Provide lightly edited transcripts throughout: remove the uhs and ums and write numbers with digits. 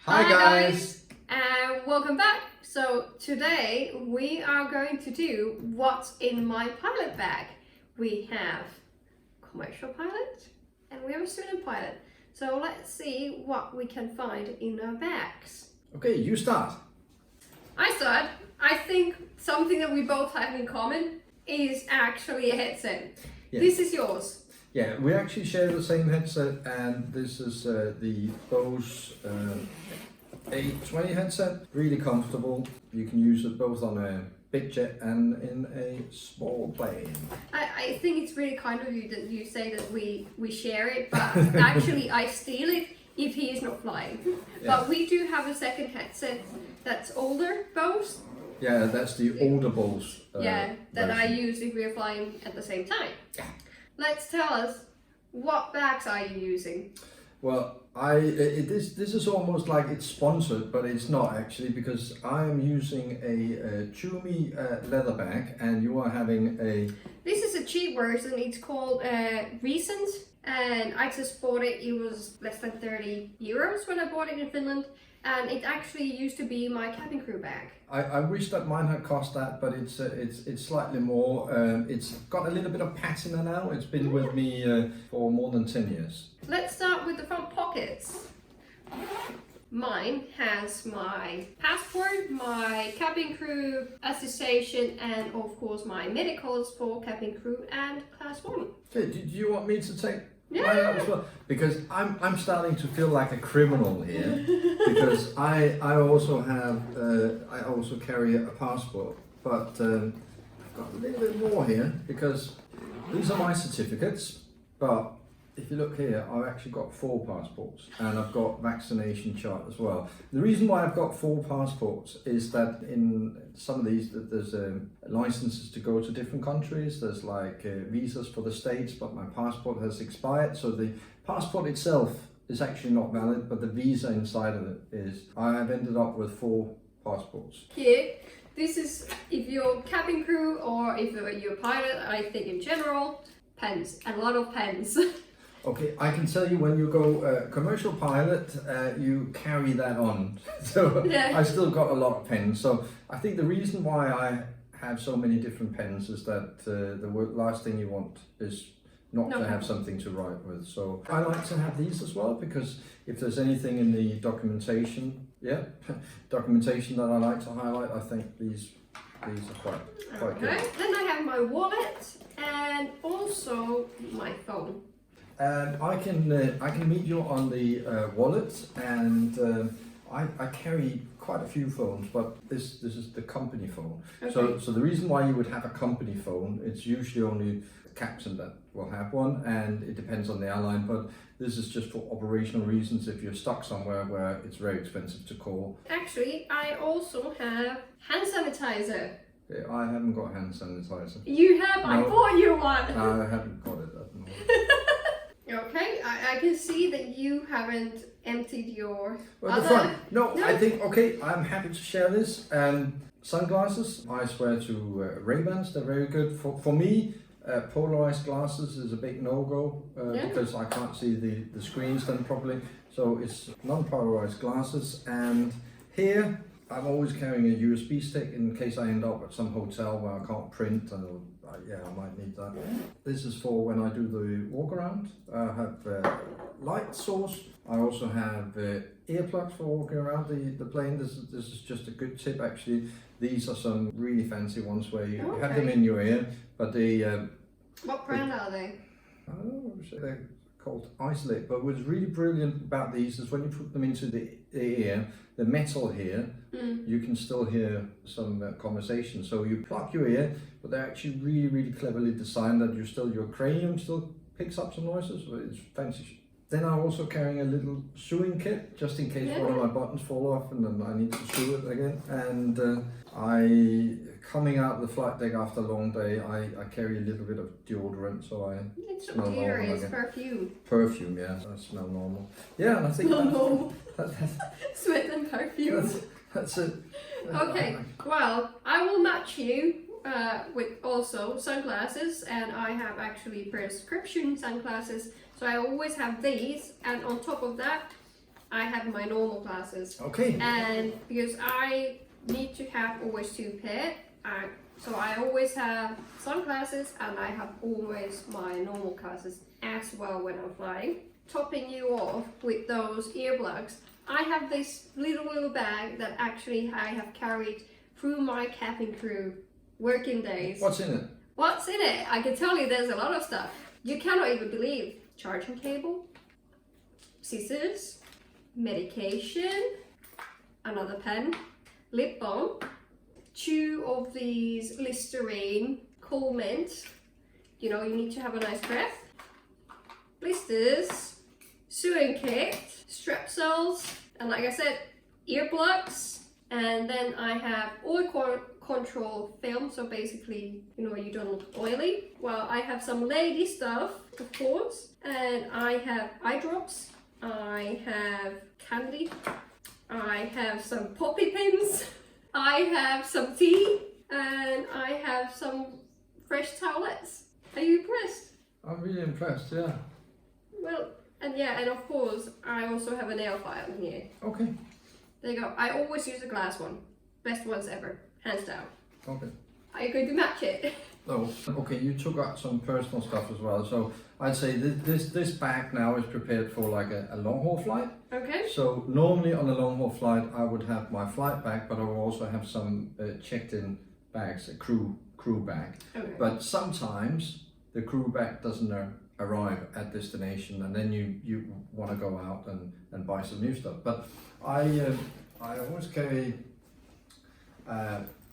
Hi guys! And welcome back. So today we are going to do what's in my pilot bag. We have commercial pilot and we have a student pilot. So let's see what we can find in our bags. Okay, you start. I start. I think something that we both have in common is actually a headset. Yeah. This is yours. Yeah, we actually share the same headset, and this is the Bose A20 headset. Really comfortable. You can use it both on a big jet and in a small plane. I think it's really kind of you that you say that we share it, but actually I steal it if he is not flying. Yeah. But we do have a second headset that's older, Bose. Yeah, that's the older Bose. That I use if we're flying at the same time. Yeah. Let's tell us, what bags are you using? Well, this is almost like it's sponsored, but it's not actually, because I am using a Chumi leather bag, and you are having a... This is a cheap version. It's called Recent, and I just bought it. It was less than 30 euros when I bought it in Finland, and it actually used to be my cabin crew bag. I wish that mine had cost that, but it's slightly more. It's got a little bit of patina now. It's been with me for more than 10 years. Let's start with the front pockets. Mine has my passport, my cabin crew attestation, and of course my medicals for cabin crew and class 1. Okay, do you want me to take Yeah. mine out as well? Because I'm starting to feel like a criminal here, because I also have I also carry a passport, but I've got a little bit more here because these are my certificates. But if you look here, I've actually got 4 passports, and I've got vaccination chart as well. The reason why I've got 4 passports is that in some of these, there's licenses to go to different countries. There's like visas for the States, but my passport has expired. So the passport itself is actually not valid, but the visa inside of it is. I have ended up with 4 passports. Here, this is if you're cabin crew or if you're a pilot. I think in general, pens, a lot of pens. Okay, I can tell you when you go commercial pilot, you carry that on. So Yeah. I still got a lot of pens. So I think the reason why I have so many different pens is that the last thing you want is not to have something to write with. So I like to have these as well, because if there's anything in the documentation, documentation that I like to highlight, I think these are quite good. Then I have my wallet and also my phone. And I can meet you on the wallet, and I carry quite a few phones, but this is the company phone. Okay. So the reason why you would have a company phone, it's usually only the captain that will have one, and it depends on the airline, but this is just for operational reasons if you're stuck somewhere where it's very expensive to call. Actually, I also have hand sanitizer. Yeah, I haven't got hand sanitizer. You have? No. I bought you one. I haven't got it at the moment. Okay, I can see that you haven't emptied your Well, other... the front. No, No. I think, okay, I'm happy to share this. Sunglasses, I swear to Ray-Bans, they're very good. For me, polarized glasses is a big no-go because I can't see the screens then properly. So it's non-polarized glasses. And here, I'm always carrying a USB stick in case I end up at some hotel where I can't print, and I might need that. This is for when I do the walk around. I have light source. I also have earplugs for walking around the plane. This is just a good tip actually. These are some really fancy ones where you have them in your ear, but they... What brand are they? I don't know, they're called Isolate, but what's really brilliant about these is when you put them into the ear, the metal here, you can still hear some conversation. So you plug your ear, but they're actually really cleverly designed that your cranium still picks up some noises. It's fancy. Then I'm also carrying a little sewing kit, just in case one of my buttons fall off and then I need to sew it again. And coming out the flight deck after a long day, I carry a little bit of deodorant, so I smell normal It's again. perfume. Perfume, yeah, I smell normal. Yeah, and I think Sweat and perfume. that's it. Okay, well, I will match you with also sunglasses, and I have actually prescription sunglasses, so I always have these, and on top of that I have my normal glasses. Okay. And because I need to have always 2 pair, so I always have sunglasses and I have always my normal glasses as well when I'm flying. Topping you off with those earplugs, I have this little bag that actually I have carried through my cabin crew working days. What's in it? What's in it? I can tell you there's a lot of stuff. You cannot even believe. Charging cable, scissors, medication, another pen, lip balm, 2 of these Listerine cool mint. You know, you need to have a nice breath. Blisters, sewing kit, strepsils, and like I said, earplugs. And then I have oil control film, so basically, you know, you don't look oily. Well, I have some lady stuff, of course, and I have eye drops, I have candy, I have some poppy pins, I have some tea, and I have some fresh towelettes. Are you impressed? I'm really impressed, yeah. Well, and yeah, and of course, I also have a nail file in here. Okay. There you go. I always use a glass one. Best ones ever, hands down. Okay. Are you going to match it? No. Okay, you took out some personal stuff as well. So I'd say this bag now is prepared for like a long haul flight. Okay. So normally on a long haul flight, I would have my flight bag, but I will also have some checked in bags, a crew bag. Okay. But sometimes the crew bag doesn't arrive at destination, and then you want to go out and buy some new stuff. But I always carry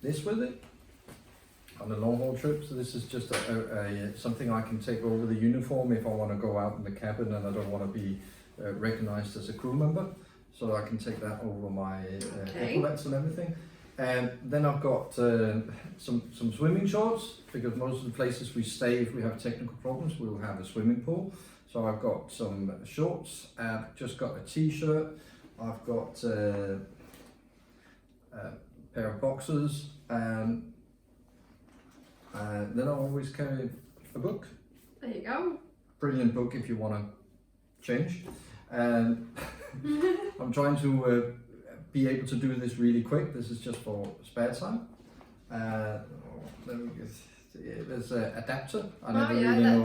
this with it on a long haul trip. So this is just a something I can take over the uniform if I want to go out in the cabin and I don't want to be recognized as a crew member. So I can take that over my epaulets and everything. And then I've got some swimming shorts, because most of the places we stay, if we have technical problems, we'll have a swimming pool. So I've got some shorts, I've just got a t-shirt, I've got a pair of boxers, and then I always carry a book. There you go. Brilliant book if you want to change. And I'm trying to be able to do this really quick. This is just for spare time. There's an adapter. I never really know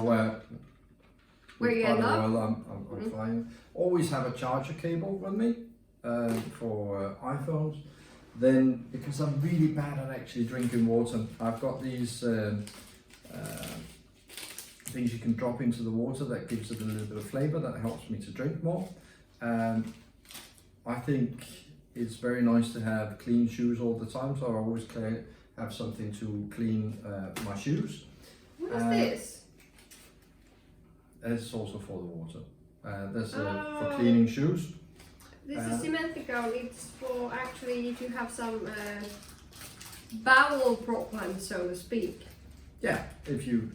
where you end up. I'm flying. Always have a charger cable with me for iPhones. Then, because I'm really bad at actually drinking water, I've got these things you can drop into the water that gives it a little bit of flavor that helps me to drink more. I think it's very nice to have clean shoes all the time, so I always have something to clean my shoes. What is this? It's also for the water. That's for cleaning shoes. This is symmetrical. It's for actually if you have some bowel problems, so to speak. Yeah, if you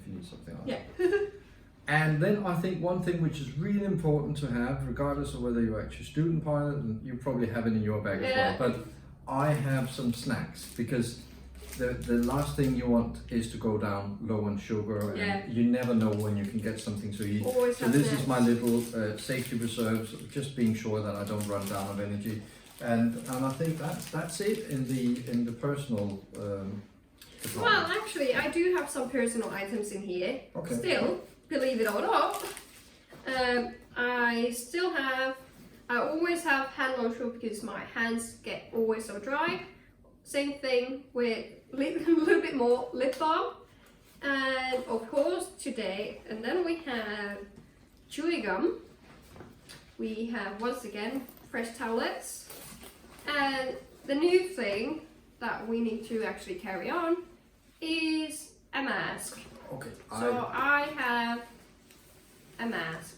need something like that. Yeah. And then I think one thing which is really important to have, regardless of whether you're actually a student pilot, and you probably have it in your bag as well, but I have some snacks, because the last thing you want is to go down low on sugar, and you never know when you can get something to eat. Always so this is my little safety reserves, just being sure that I don't run down of energy, and I think that's it in the personal. Well, actually, I do have some personal items in here. Okay. Still, believe it or not, I always have hand lotion because my hands get always so dry. Same thing with a little bit more lip balm. And of course today, and then we have chewing gum. We have, once again, fresh towelettes. And the new thing that we need to actually carry on is a mask. Okay. So I have a mask.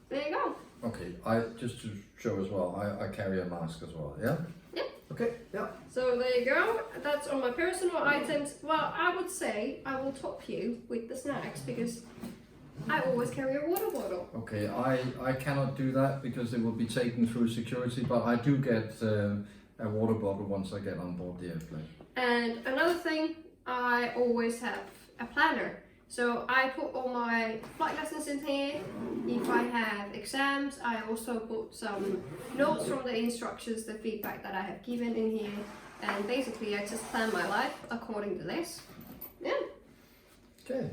There you go. Okay, just to show as well, I carry a mask as well, yeah? Yeah. Okay, yeah. So there you go. That's on my personal items. Well, I would say I will top you with the snacks because I always carry a water bottle. Okay, I cannot do that because it will be taken through security, but I do get a water bottle once I get on board the airplane. And another thing, I always have a planner So I put all my flight lessons in here. If I have exams, I also put some notes from the instructors, the feedback that I have given in here. And basically I just plan my life according to this. Yeah. Okay.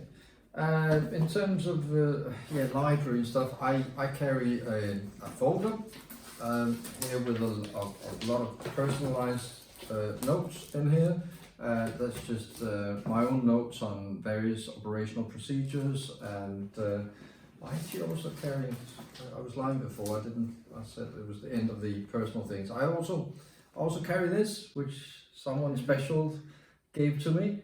In terms of library and stuff, I carry a folder here with a lot of personalized notes in here. That's just my own notes on various operational procedures, and I actually also carry, I was lying before, I said it was the end of the personal things. I also carry this, which someone special gave to me.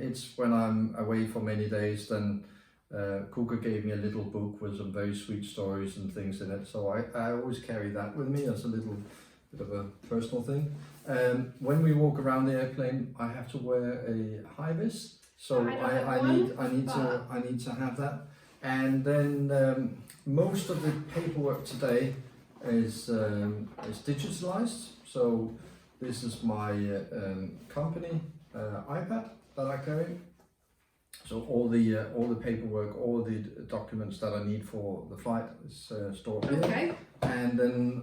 It's when I'm away for many days, then Kuka gave me a little book with some very sweet stories and things in it, so I always carry that with me as a little bit of a personal thing. When we walk around the airplane, I have to wear a high vis, so I need to have that. And then most of the paperwork today is digitalized. So this is my company iPad that I carry. So all the paperwork, all the documents that I need for the flight is stored here. Okay. And then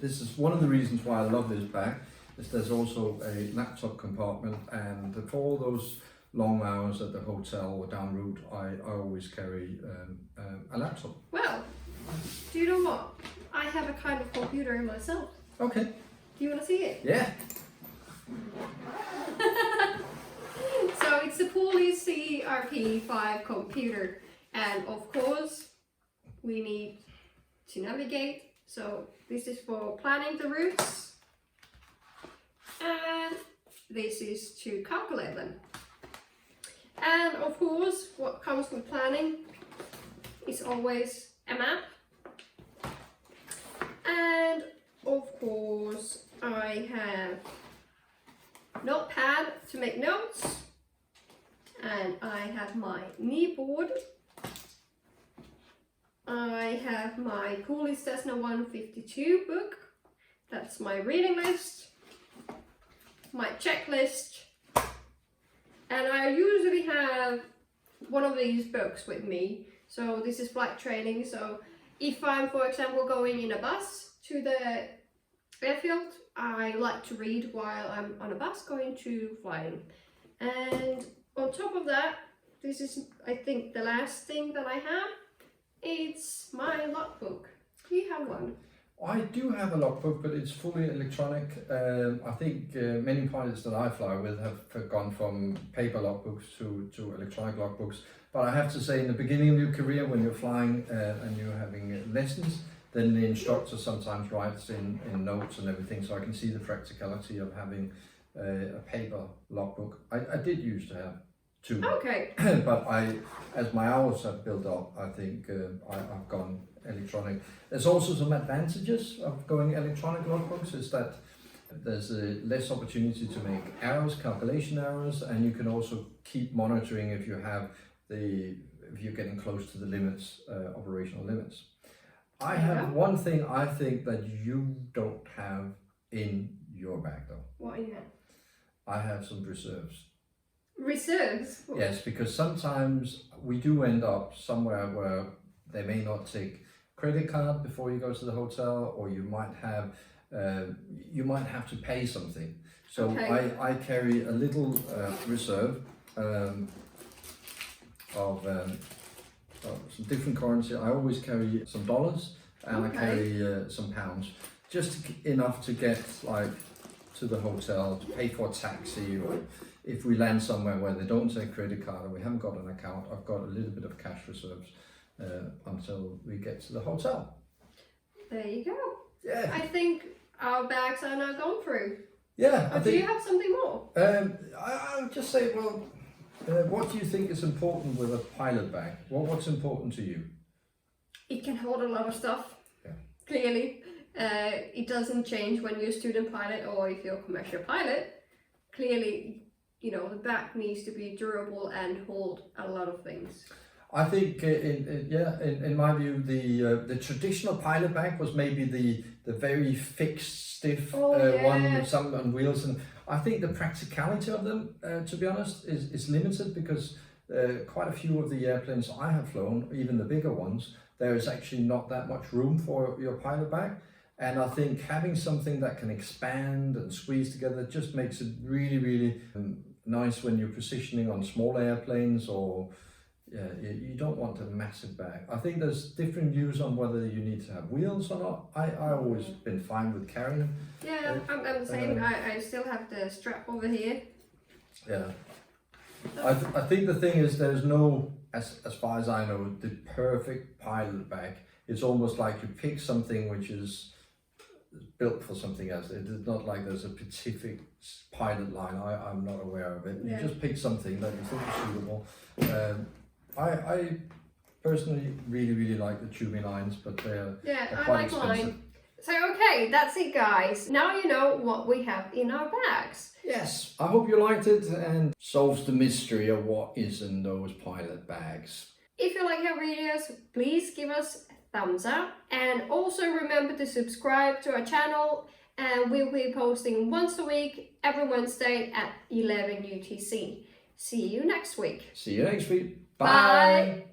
this is one of the reasons why I love this bag, is there's also a laptop compartment, and for all those long hours at the hotel or down route, I always carry a laptop. Well, do you know what? I have a kind of computer myself. Okay. Do you want to see it? Yeah. So it's the Police CRP5 computer, and of course we need to navigate. So this is for planning the routes, and this is to calculate them. And of course, what comes with planning is always a map. And of course, I have notepad to make notes, and I have my knee board. I have my Cooley Cessna 152 book. That's my reading list, my checklist, and I usually have one of these books with me. So this is flight training. So if I'm, for example, going in a bus to the airfield, I like to read while I'm on a bus going to flying. And on top of that, this is, I think, the last thing that I have. It's my logbook. Do you have one? I do have a logbook, but it's fully electronic. I think many pilots that I fly with have gone from paper logbooks to electronic logbooks. But I have to say, in the beginning of your career, when you're flying and you're having lessons, then the instructor sometimes writes in notes and everything, so I can see the practicality of having a paper logbook. I did used to have two. Okay. But as my hours have built up, I think I've gone electronic. There's also some advantages of going electronic logbooks, is that there's less opportunity to make errors, calculation errors, and you can also keep monitoring if you're getting close to the limits, operational limits. I have one thing I think that you don't have in your bag though. What you have? I have some reserves. Reserves? Yes, because sometimes we do end up somewhere where they may not take credit card before you go to the hotel, or you might have to pay something. So okay. I carry a little reserve of some different currency. I always carry some dollars, and I carry some pounds, just enough to get like to the hotel, to pay for a taxi, or if we land somewhere where they don't take credit card and we haven't got an account, I've got a little bit of cash reserves until we get to the hotel. There you go. Yeah. I think our bags are now gone through. Yeah. Or do you have something more? I would just say, well, what do you think is important with a pilot bag? What's important to you? It can hold a lot of stuff. Yeah. Clearly. It doesn't change when you're a student pilot or if you're a commercial pilot. Clearly, you know, the bag needs to be durable and hold a lot of things. I think, in my view, the traditional pilot bag was maybe the very fixed, stiff one with some on wheels, and I think the practicality of them, to be honest, is limited, because quite a few of the airplanes I have flown, even the bigger ones, there is actually not that much room for your pilot bag. And I think having something that can expand and squeeze together just makes it really, really nice when you're positioning on small airplanes, or you don't want a massive bag. I think there's different views on whether you need to have wheels or not. I always been fine with carrying. Yeah, I'm the same. I still have the strap over here. Yeah. I think the thing is there's no, as far as I know, the perfect pilot bag. It's almost like you pick something which is built for something else. It is not like there's a specific pilot line. I'm not aware of it. Yeah. You just pick something that you think is suitable. I personally really like the tubing lines, but they're I quite like expensive. mine. So okay, that's it guys. Now you know what we have in our bags. Yes, I hope you liked it and solves the mystery of what is in those pilot bags. If you like our videos, please give us a thumbs up, and also remember to subscribe to our channel, and we'll be posting once a week, every Wednesday at 11 UTC. See you next week. See you next week. Bye.